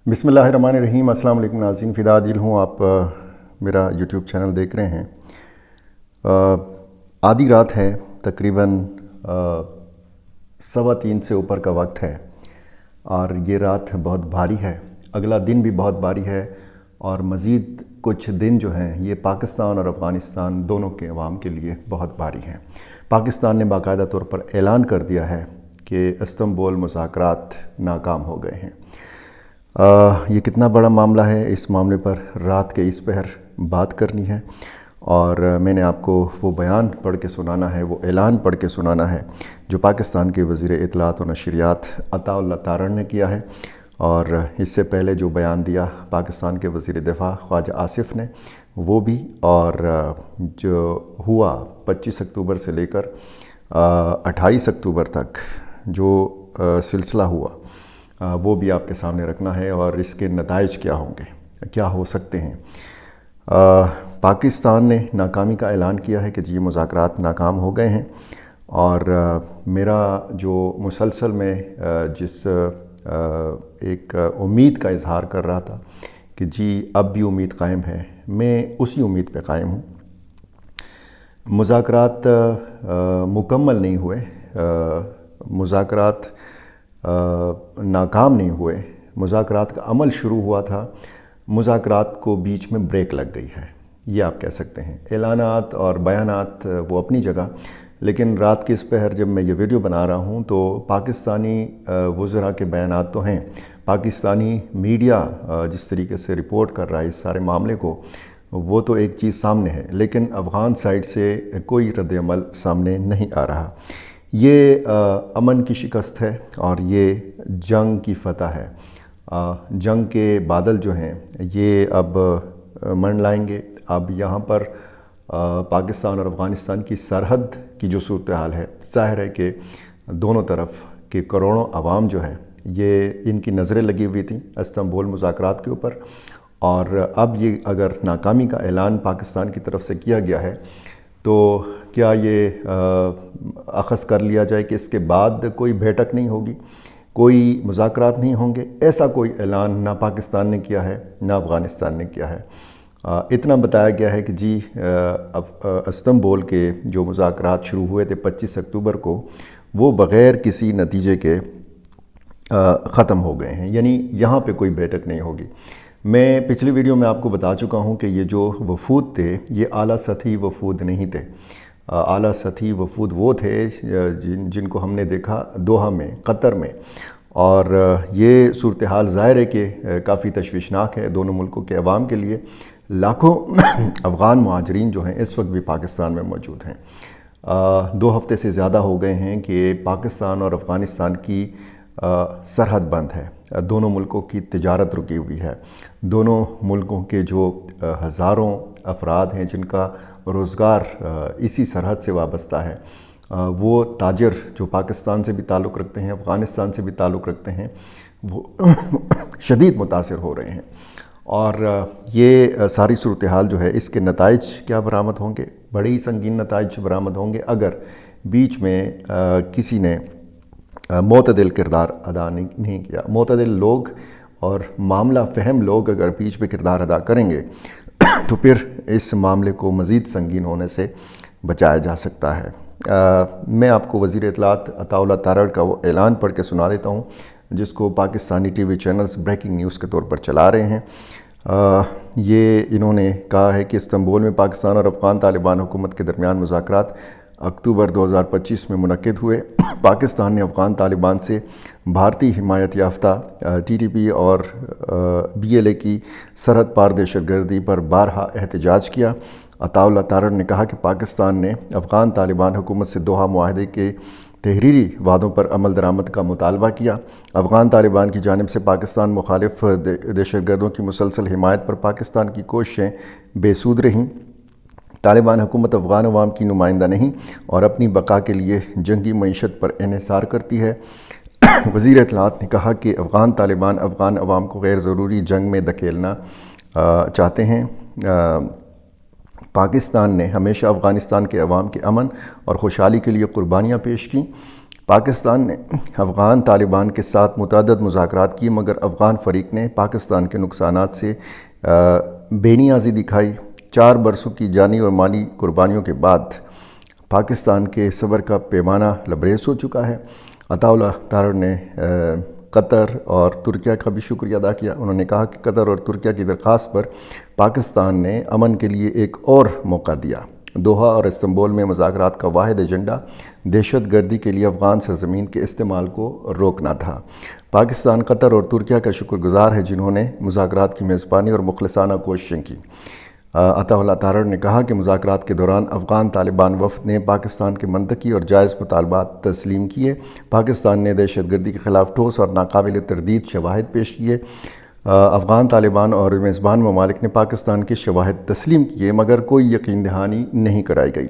بسم اللہ الرحمن الرحیم۔ السلام علیکم ناظرین، فدا دل ہوں، آپ میرا یوٹیوب چینل دیکھ رہے ہیں۔ آدھی رات ہے، تقریباً 3:15 سے اوپر کا وقت ہے، اور یہ رات بہت بھاری ہے، اگلا دن بھی بہت بھاری ہے، اور مزید کچھ دن جو ہیں یہ پاکستان اور افغانستان دونوں کے عوام کے لیے بہت بھاری ہیں۔ پاکستان نے باقاعدہ طور پر اعلان کر دیا ہے کہ استنبول مذاکرات ناکام ہو گئے ہیں۔ یہ کتنا بڑا معاملہ ہے، اس معاملے پر رات کے اس پہر بات کرنی ہے، اور میں نے آپ کو وہ بیان پڑھ کے سنانا ہے، وہ اعلان پڑھ کے سنانا ہے جو پاکستان کے وزیر اطلاعات و نشریات عطا اللہ تارڑ نے کیا ہے، اور اس سے پہلے جو بیان دیا پاکستان کے وزیر دفاع خواجہ آصف نے وہ بھی، اور جو ہوا 25 اکتوبر سے لے کر 28 اکتوبر تک جو سلسلہ ہوا وہ بھی آپ کے سامنے رکھنا ہے، اور اس کے نتائج کیا ہوں گے، کیا ہو سکتے ہیں۔ پاکستان نے ناکامی کا اعلان کیا ہے کہ یہ مذاکرات ناکام ہو گئے ہیں، اور میرا جو مسلسل میں جس ایک امید کا اظہار کر رہا تھا کہ جی اب بھی امید قائم ہے، میں اسی امید پہ قائم ہوں۔ مذاکرات مکمل نہیں ہوئے، مذاکرات ناکام نہیں ہوئے، مذاکرات کا عمل شروع ہوا تھا، مذاکرات کو بیچ میں بریک لگ گئی ہے، یہ آپ کہہ سکتے ہیں۔ اعلانات اور بیانات وہ اپنی جگہ، لیکن رات کے اس پہر جب میں یہ ویڈیو بنا رہا ہوں تو پاکستانی وزراء کے بیانات تو ہیں، پاکستانی میڈیا جس طریقے سے رپورٹ کر رہا ہے اس سارے معاملے کو، وہ تو ایک چیز سامنے ہے، لیکن افغان سائٹ سے کوئی رد عمل سامنے نہیں آ رہا۔ یہ امن کی شکست ہے، اور یہ جنگ کی فتح ہے۔ جنگ کے بادل جو ہیں یہ اب منڈلائیں گے۔ اب یہاں پر پاکستان اور افغانستان کی سرحد کی جو صورتحال ہے، ظاہر ہے کہ دونوں طرف کے کروڑوں عوام جو ہیں یہ ان کی نظریں لگی ہوئی تھیں استنبول مذاکرات کے اوپر، اور اب یہ اگر ناکامی کا اعلان پاکستان کی طرف سے کیا گیا ہے تو کیا یہ اخذ کر لیا جائے کہ اس کے بعد کوئی بیٹھک نہیں ہوگی، کوئی مذاکرات نہیں ہوں گے؟ ایسا کوئی اعلان نہ پاکستان نے کیا ہے نہ افغانستان نے کیا ہے۔ اتنا بتایا گیا ہے کہ جی استنبول کے جو مذاکرات شروع ہوئے تھے 25 اکتوبر کو، وہ بغیر کسی نتیجے کے ختم ہو گئے ہیں، یعنی یہاں پہ کوئی بیٹھک نہیں ہوگی۔ میں پچھلی ویڈیو میں آپ کو بتا چکا ہوں کہ یہ جو وفود تھے یہ اعلیٰ سطحی وفود نہیں تھے۔ اعلیٰ سطحی وفود وہ تھے جن کو ہم نے دیکھا دوحہ میں، قطر میں، اور یہ صورتحال ظاہر ہے کہ کافی تشویشناک ہے دونوں ملکوں کے عوام کے لیے۔ لاکھوں افغان مہاجرین جو ہیں اس وقت بھی پاکستان میں موجود ہیں۔ 2 ہفتے سے زیادہ ہو گئے ہیں کہ پاکستان اور افغانستان کی سرحد بند ہے، دونوں ملکوں کی تجارت رکی ہوئی ہے، دونوں ملکوں کے جو ہزاروں افراد ہیں جن کا روزگار اسی سرحد سے وابستہ ہے، وہ تاجر جو پاکستان سے بھی تعلق رکھتے ہیں، افغانستان سے بھی تعلق رکھتے ہیں، وہ شدید متاثر ہو رہے ہیں۔ اور یہ ساری صورتحال جو ہے اس کے نتائج کیا برآمد ہوں گے؟ بڑے ہی سنگین نتائج برآمد ہوں گے اگر بیچ میں کسی نے معتدل کردار ادا نہیں کیا۔ معتدل لوگ اور معاملہ فہم لوگ اگر بیچ میں کردار ادا کریں گے تو پھر اس معاملے کو مزید سنگین ہونے سے بچایا جا سکتا ہے۔ میں آپ کو وزیر اطلاعات عطا اللہ تارڑ کا وہ اعلان پڑھ کے سنا دیتا ہوں جس کو Pakistani T V channels breaking news کے طور پر چلا رہے ہیں۔ یہ انہوں نے کہا ہے کہ استنبول میں پاکستان اور افغان طالبان حکومت کے درمیان مذاکرات اکتوبر 2025 میں منعقد ہوئے۔ پاکستان نے افغان طالبان سے بھارتی حمایت یافتہ ٹی ٹی پی اور بی ایل اے کی سرحد پار دہشت گردی پر بارہا احتجاج کیا۔ عطا اللہ تارڑ نے کہا کہ پاکستان نے افغان طالبان حکومت سے دوحہ معاہدے کے تحریری وعدوں پر عمل درآمد کا مطالبہ کیا۔ افغان طالبان کی جانب سے پاکستان مخالف دہشت گردوں کی مسلسل حمایت پر پاکستان کی کوششیں بے سود رہیں۔ طالبان حکومت افغان عوام کی نمائندہ نہیں اور اپنی بقا کے لیے جنگی معیشت پر انحصار کرتی ہے۔ وزیر اطلاعات نے کہا کہ افغان طالبان افغان عوام کو غیر ضروری جنگ میں دھکیلنا چاہتے ہیں۔ پاکستان نے ہمیشہ افغانستان کے عوام کے امن اور خوشحالی کے لیے قربانیاں پیش کیں۔ پاکستان نے افغان طالبان کے ساتھ متعدد مذاکرات کیے، مگر افغان فریق نے پاکستان کے نقصانات سے بے نیازی دکھائی۔ 4 برسوں کی جانی اور مالی قربانیوں کے بعد پاکستان کے صبر کا پیمانہ لبریز ہو چکا ہے۔ عطا اللہ تارڑ نے قطر اور ترکیہ کا بھی شکریہ ادا کیا۔ انہوں نے کہا کہ قطر اور ترکیہ کی درخواست پر پاکستان نے امن کے لیے ایک اور موقع دیا۔ دوحہ اور استنبول میں مذاکرات کا واحد ایجنڈا دہشت گردی کے لیے افغان سرزمین کے استعمال کو روکنا تھا۔ پاکستان قطر اور ترکیہ کا شکر گزار ہے جنہوں نے مذاکرات کی میزبانی اور مخلصانہ کوششیں کی۔ عطا اللہ تارڑ نے کہا کہ مذاکرات کے دوران افغان طالبان وفد نے پاکستان کے منطقی اور جائز مطالبات تسلیم کیے۔ پاکستان نے دہشت گردی کے خلاف ٹھوس اور ناقابل تردید شواہد پیش کیے۔ افغان طالبان اور میزبان ممالک نے پاکستان کے شواہد تسلیم کیے، مگر کوئی یقین دہانی نہیں کرائی گئی۔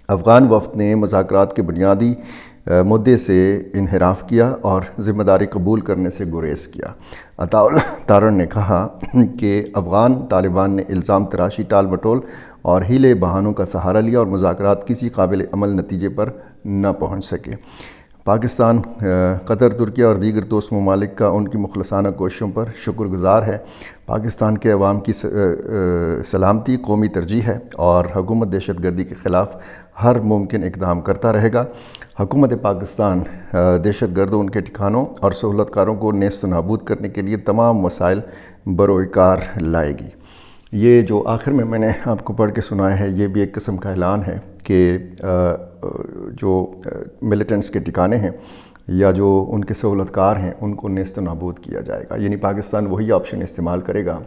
افغان وفد نے مذاکرات کے بنیادی مدعے سے انحراف کیا اور ذمہ داری قبول کرنے سے گریز کیا۔ عطا اللہ تارڑ نے کہا کہ افغان طالبان نے الزام تراشی، ٹال مٹول اور ہیلے بہانوں کا سہارا لیا اور مذاکرات کسی قابل عمل نتیجے پر نہ پہنچ سکے۔ پاکستان قطر، ترکیہ اور دیگر دوست ممالک کا ان کی مخلصانہ کوششوں پر شکر گزار ہے۔ پاکستان کے عوام کی سلامتی قومی ترجیح ہے اور حکومت دہشت گردی کے خلاف ہر ممکن اقدام کرتا رہے گا۔ حکومت پاکستان دہشت گردوں، ان کے ٹھکانوں اور سہولت کاروں کو نیست و نابود کرنے کے لیے تمام وسائل بروئے کار لائے گی۔ یہ جو آخر میں نے آپ کو پڑھ کے سنایا ہے، یہ بھی ایک قسم کا اعلان ہے کہ جو ملیٹنٹس کے ٹھکانے ہیں یا جو ان کے سہولت کار ہیں ان کو نیست و نابود کیا جائے گا۔ یعنی پاکستان وہی آپشن استعمال کرے گا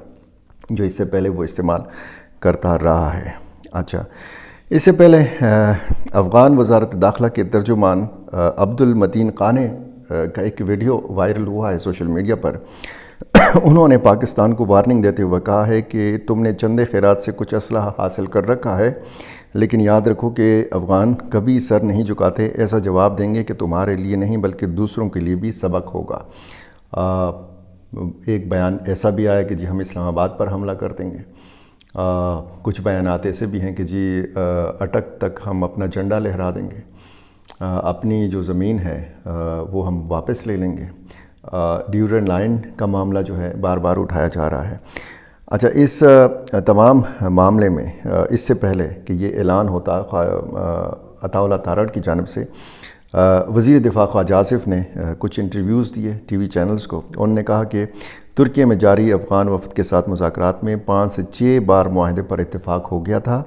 جو اس سے پہلے وہ استعمال کرتا رہا ہے۔ اچھا، اس سے پہلے افغان وزارت داخلہ کے ترجمان عبدالمتین قانے کا ایک ویڈیو وائرل ہوا ہے سوشل میڈیا پر۔ انہوں نے پاکستان کو وارننگ دیتے ہوئے کہا ہے کہ تم نے چندے خیرات سے کچھ اسلحہ حاصل کر رکھا ہے، لیکن یاد رکھو کہ افغان کبھی سر نہیں جھکاتے، ایسا جواب دیں گے کہ تمہارے لیے نہیں بلکہ دوسروں کے لیے بھی سبق ہوگا۔ ایک بیان ایسا بھی آیا کہ جی ہم اسلام آباد پر حملہ کر دیں گے۔ کچھ بیانات ایسے بھی ہیں کہ جی اٹک تک ہم اپنا جھنڈا لہرا دیں گے، اپنی جو زمین ہے وہ ہم واپس لے لیں گے۔ ڈیورنڈ لائن کا معاملہ جو ہے بار بار اٹھایا جا رہا ہے۔ اچھا، اس تمام معاملے میں اس سے پہلے کہ یہ اعلان ہوتا عطا اللہ تارڑ کی جانب سے، وزیر دفاع خواجہ آصف نے کچھ انٹرویوز دیے ٹی وی چینلز کو۔ انہوں نے کہا کہ ترکیہ میں جاری افغان وفد کے ساتھ مذاکرات میں 5 سے 6 بار معاہدے پر اتفاق ہو گیا تھا،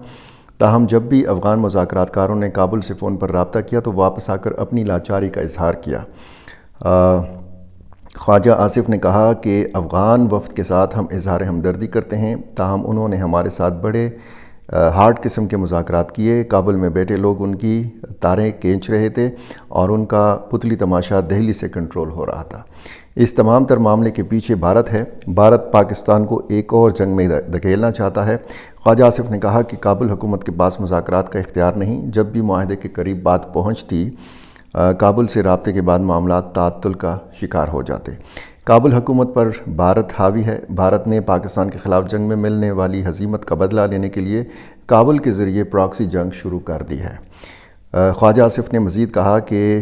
تاہم جب بھی افغان مذاکرات کاروں نے کابل سے فون پر رابطہ کیا تو واپس آ کر اپنی لاچاری کا اظہار کیا۔ خواجہ آصف نے کہا کہ افغان وفد کے ساتھ ہم اظہار ہمدردی کرتے ہیں، تاہم انہوں نے ہمارے ساتھ بڑے ہارڈ قسم کے مذاکرات کیے۔ کابل میں بیٹھے لوگ ان کی تاریں کھینچ رہے تھے اور ان کا پتلی تماشا دہلی سے کنٹرول ہو رہا تھا۔ اس تمام تر معاملے کے پیچھے بھارت ہے۔ بھارت پاکستان کو ایک اور جنگ میں دھکیلنا چاہتا ہے۔ خواجہ آصف نے کہا کہ کابل حکومت کے پاس مذاکرات کا اختیار نہیں۔ جب بھی معاہدے کے قریب بات پہنچتی، کابل سے رابطے کے بعد معاملات تعطل کا شکار ہو جاتے۔ کابل حکومت پر بھارت حاوی ہے۔ بھارت نے پاکستان کے خلاف جنگ میں ملنے والی ہزیمت کا بدلہ لینے کے لیے کابل کے ذریعے پراکسی جنگ شروع کر دی ہے۔ خواجہ آصف نے مزید کہا کہ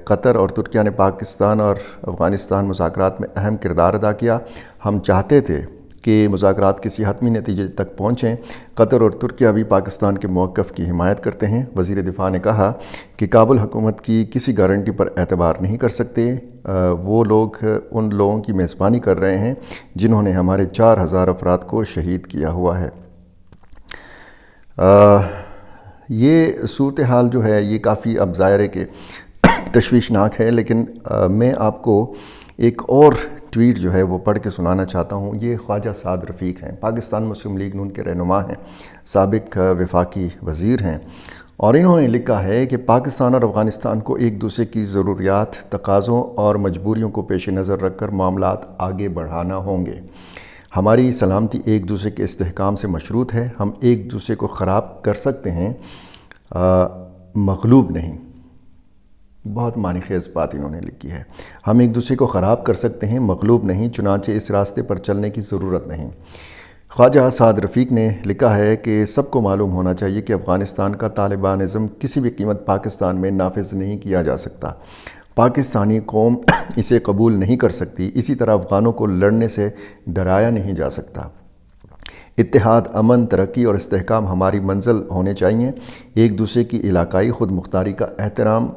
قطر اور ترکیہ نے پاکستان اور افغانستان مذاکرات میں اہم کردار ادا کیا۔ ہم چاہتے تھے کہ مذاکرات کسی حتمی نتیجے تک پہنچیں۔ قطر اور ترکیہ بھی پاکستان کے موقف کی حمایت کرتے ہیں۔ وزیر دفاع نے کہا کہ کابل حکومت کی کسی گارنٹی پر اعتبار نہیں کر سکتے۔ وہ لوگ ان لوگوں کی میزبانی کر رہے ہیں جنہوں نے ہمارے 4000 افراد کو شہید کیا ہوا ہے۔ یہ صورتحال جو ہے یہ کافی اب ظاہر ہے کہ تشویشناک ہے، لیکن میں آپ کو ایک اور ٹویٹ جو ہے وہ پڑھ کے سنانا چاہتا ہوں۔ یہ خواجہ سعد رفیق ہیں، پاکستان مسلم لیگ نون کے رہنما ہیں، سابق وفاقی وزیر ہیں، اور انہوں نے لکھا ہے کہ پاکستان اور افغانستان کو ایک دوسرے کی ضروریات، تقاضوں اور مجبوریوں کو پیش نظر رکھ کر معاملات آگے بڑھانا ہوں گے۔ ہماری سلامتی ایک دوسرے کے استحکام سے مشروط ہے۔ ہم ایک دوسرے کو خراب کر سکتے ہیں، مغلوب نہیں۔ بہت معنی خیز بات انہوں نے لکھی ہے۔ ہم ایک دوسرے کو خراب کر سکتے ہیں، مغلوب نہیں، چنانچہ اس راستے پر چلنے کی ضرورت نہیں۔ خواجہ سعد رفیق نے لکھا ہے کہ سب کو معلوم ہونا چاہیے کہ افغانستان کا طالبانزم کسی بھی قیمت پاکستان میں نافذ نہیں کیا جا سکتا۔ پاکستانی قوم اسے قبول نہیں کر سکتی، اسی طرح افغانوں کو لڑنے سے ڈرایا نہیں جا سکتا۔ اتحاد، امن، ترقی اور استحکام ہماری منزل ہونے چاہیے۔ ایک دوسرے کی علاقائی خود مختاری کا احترام،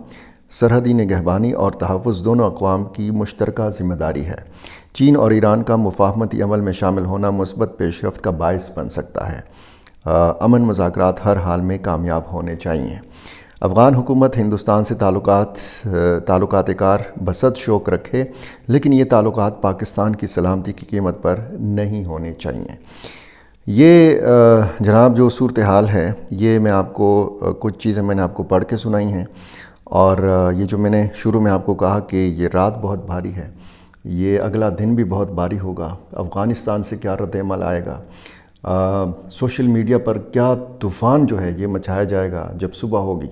سرحدی نگہبانی اور تحفظ دونوں اقوام کی مشترکہ ذمہ داری ہے۔ چین اور ایران کا مفاہمتی عمل میں شامل ہونا مثبت پیش رفت کا باعث بن سکتا ہے۔ امن مذاکرات ہر حال میں کامیاب ہونے چاہیے۔ افغان حکومت ہندوستان سے تعلقات کار بسط شوق رکھے، لیکن یہ تعلقات پاکستان کی سلامتی کی قیمت پر نہیں ہونے چاہیے۔ یہ جناب جو صورتحال ہے، یہ میں آپ کو کچھ چیزیں میں نے آپ کو پڑھ کے سنائی ہیں، اور یہ جو میں نے شروع میں آپ کو کہا کہ یہ رات بہت بھاری ہے، یہ اگلا دن بھی بہت بھاری ہوگا۔ افغانستان سے کیا رد عمل آئے گا، سوشل میڈیا پر کیا طوفان جو ہے یہ مچایا جائے گا جب صبح ہوگی،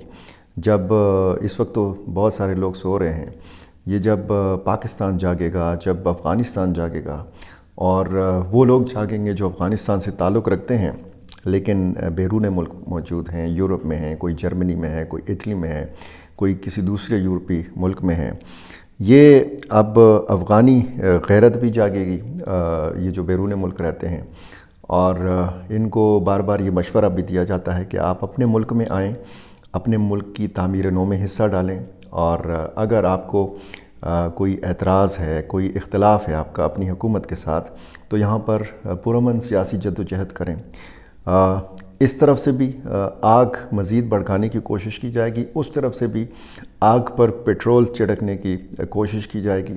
جب اس وقت تو بہت سارے لوگ سو رہے ہیں، یہ جب پاکستان جاگے گا، جب افغانستان جاگے گا، اور وہ لوگ جاگیں گے جو افغانستان سے تعلق رکھتے ہیں لیکن بیرون ملک موجود ہیں، یورپ میں ہیں، کوئی جرمنی میں ہے، کوئی اٹلی میں ہے، کوئی کسی دوسرے یورپی ملک میں ہے۔ یہ اب افغانی غیرت بھی جاگے گی، یہ جو بیرون ملک رہتے ہیں، اور ان کو بار بار یہ مشورہ بھی دیا جاتا ہے کہ آپ اپنے ملک میں آئیں، اپنے ملک کی تعمیر نو میں حصہ ڈالیں، اور اگر آپ کو کوئی اعتراض ہے، کوئی اختلاف ہے آپ کا اپنی حکومت کے ساتھ، تو یہاں پر پرامن سیاسی جدوجہد کریں۔ اس طرف سے بھی آگ مزید بھڑکانے کی کوشش کی جائے گی، اس طرف سے بھی آگ پر پیٹرول چھڑکنے کی کوشش کی جائے گی۔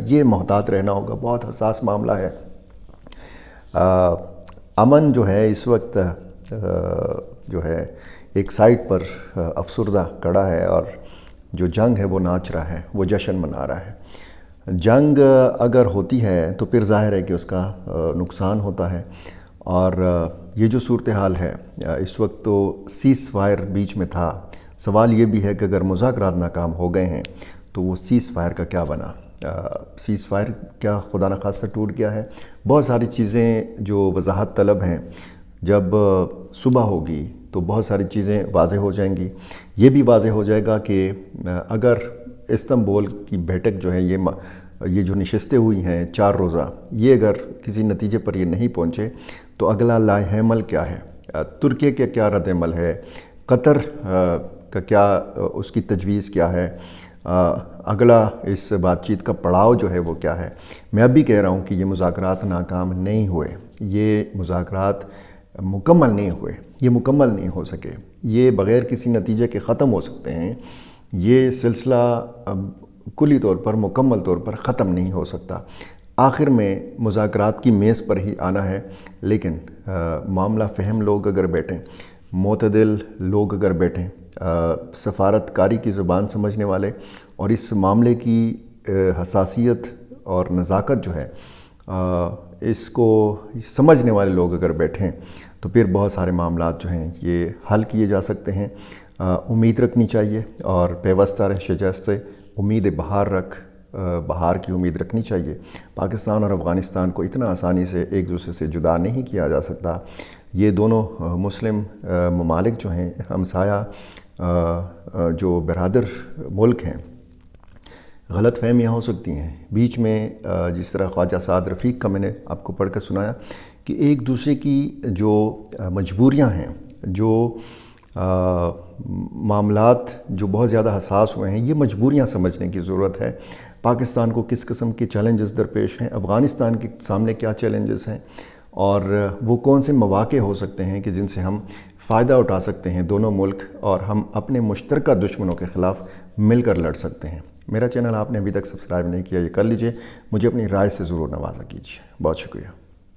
یہ محتاط رہنا ہوگا، بہت حساس معاملہ ہے۔ امن جو ہے اس وقت جو ہے ایک سائٹ پر افسردہ کڑا ہے، اور جو جنگ ہے وہ ناچ رہا ہے، وہ جشن منا رہا ہے۔ جنگ اگر ہوتی ہے تو پھر ظاہر ہے کہ اس کا نقصان ہوتا ہے، اور یہ جو صورتحال ہے اس وقت تو سیز فائر بیچ میں تھا۔ سوال یہ بھی ہے کہ اگر مذاکرات ناکام ہو گئے ہیں تو وہ سیز فائر کا کیا بنا؟ سیز فائر کیا خدا نخواستہ ٹوٹ گیا ہے؟ بہت ساری چیزیں جو وضاحت طلب ہیں، جب صبح ہوگی تو بہت ساری چیزیں واضح ہو جائیں گی۔ یہ بھی واضح ہو جائے گا کہ اگر استنبول کی بیٹھک جو ہے، یہ جو نشستیں ہوئی ہیں 4 روزہ، یہ اگر کسی نتیجے پر یہ نہیں پہنچے تو اگلا لائحہ عمل کیا ہے، ترکی کا کیا رد عمل ہے، قطر کا کیا اس کی تجویز کیا ہے، اگلا اس بات چیت کا پڑاؤ جو ہے وہ کیا ہے۔ میں اب بھی کہہ رہا ہوں کہ یہ مذاکرات ناکام نہیں ہوئے، یہ مذاکرات مکمل نہیں ہوئے، یہ مکمل نہیں ہو سکے، یہ بغیر کسی نتیجے کے ختم ہو سکتے ہیں۔ یہ سلسلہ کلی طور پر، مکمل طور پر ختم نہیں ہو سکتا۔ آخر میں مذاکرات کی میز پر ہی آنا ہے، لیکن معاملہ فہم لوگ اگر بیٹھیں، معتدل لوگ اگر بیٹھیں، سفارتکاری کی زبان سمجھنے والے، اور اس معاملے کی حساسیت اور نزاکت جو ہے اس کو سمجھنے والے لوگ اگر بیٹھیں، تو پھر بہت سارے معاملات جو ہیں یہ حل کیے جا سکتے ہیں۔ امید رکھنی چاہیے، اور پیوستہ رہ شجاعت سے امید بہار رکھ، بہار کی امید رکھنی چاہیے۔ پاکستان اور افغانستان کو اتنا آسانی سے ایک دوسرے سے جدا نہیں کیا جا سکتا۔ یہ دونوں مسلم ممالک جو ہیں، ہمسایہ جو برادر ملک ہیں، غلط فہمیاں ہو سکتی ہیں بیچ میں، جس طرح خواجہ سعد رفیق کا میں نے آپ کو پڑھ کر سنایا کہ ایک دوسرے کی جو مجبوریاں ہیں، جو معاملات جو بہت زیادہ حساس ہوئے ہیں، یہ مجبوریاں سمجھنے کی ضرورت ہے۔ پاکستان کو کس قسم کے چیلنجز درپیش ہیں، افغانستان کے سامنے کیا چیلنجز ہیں، اور وہ کون سے مواقع ہو سکتے ہیں کہ جن سے ہم فائدہ اٹھا سکتے ہیں دونوں ملک، اور ہم اپنے مشترکہ دشمنوں کے خلاف مل کر لڑ سکتے ہیں۔ میرا چینل آپ نے ابھی تک سبسکرائب نہیں کیا، یہ کر لیجئے، مجھے اپنی رائے سے ضرور نوازا کیجیے۔ بہت شکریہ۔